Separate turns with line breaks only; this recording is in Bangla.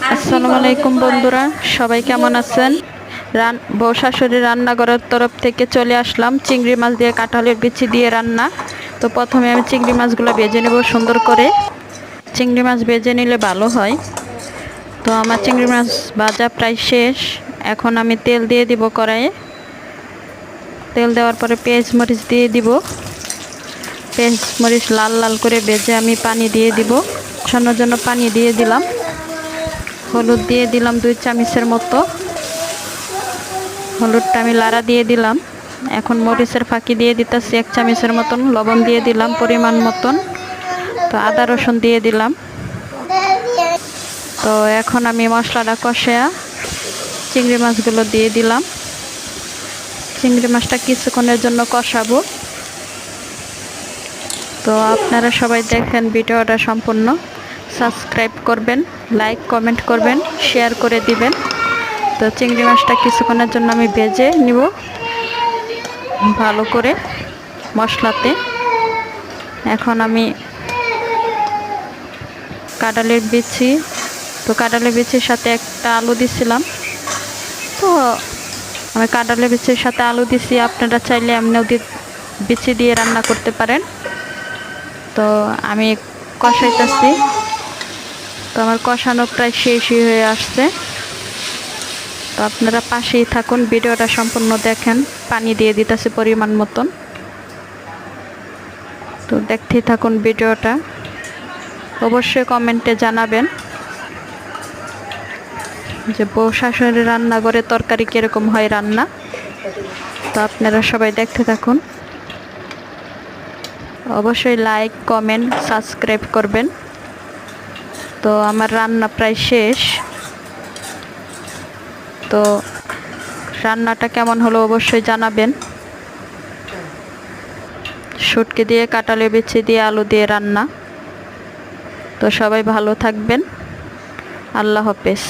আসসালামু আলাইকুম বন্ধুরা, সবাই কেমন আছেন? বউ শাশুড়ি রান্নাঘরের তরফ থেকে চলে আসলাম চিংড়ি মাছ দিয়ে কাঁঠালের বিচি দিয়ে রান্না। তো প্রথমে আমি চিংড়ি মাছগুলো ভেজে নেব সুন্দর করে। চিংড়ি মাছ ভেজে নিলে ভালো হয়। তো আমার চিংড়ি মাছ ভাজা প্রায় শেষ। এখন আমি তেল দিয়ে দিব কড়াইয়ে। তেল দেওয়ার পরে পেঁয়াজ মরিচ দিয়ে দিব। পেঁয়াজ মরিচ লাল লাল করে ভেজে আমি পানি দিয়ে দিব। কষানোর জন্য পানি দিয়ে দিলাম। হলুদ দিয়ে দিলাম 2 চামচের মতো। হলুদটা আমি লাড়া দিয়ে দিলাম। এখন মরিচের ফাঁকি দিয়ে দিতেছি 1 চামচের মতন। লবণ দিয়ে দিলাম পরিমাণ মতন। তো আদা রসুন দিয়ে দিলাম। তো এখন আমি মশলাটা কষায়া চিংড়ি মাছগুলো দিয়ে দিলাম। চিংড়ি মাছটা কিছুক্ষণের জন্য কষাবো। তো আপনারা সবাই দেখেন ভিডিওটা সম্পূর্ণ। সাবস্ক্রাইব করবেন, লাইক কমেন্ট করবেন, শেয়ার করে দিবেন। তো চিংড়ি মাছটা কিছুক্ষণের জন্য আমি ভেজে নিব ভালো করে মশলাতে। এখন আমি কাঁঠালের বিচি, তো কাঁঠালের বিচির সাথে একটা আলু দিছিলাম। তো আমি কাঁঠালের বিচির সাথে আলু দিছি, আপনারা চাইলে এমনিও বিচি দিয়ে রান্না করতে পারেন। তো আমি কষাইতেছি। তো আমার কষানো প্রায় শেষই হয়ে আসছে। তো আপনারা পাশেই থাকুন, ভিডিওটা সম্পূর্ণ দেখেন। পানি দিয়ে দিতেছি পরিমাণ মতন। তো দেখতেই থাকুন ভিডিওটা। অবশ্যই কমেন্টে জানাবেন যে বউ শাশুড়ি রান্নাঘরে তরকারি কীরকম হয় রান্না। তো আপনারা সবাই দেখতে থাকুন। অবশ্যই লাইক কমেন্ট সাবস্ক্রাইব করবেন। তো আমার রান্না প্রায় শেষ। তো রান্নাটা কেমন হলো অবশ্যই জানাবেন। শুটকি দিয়ে কাঁঠালের বিচি দিয়ে আলু দিয়ে রান্না। তো সবাই ভালো থাকবেন। আল্লাহ হাফেজ।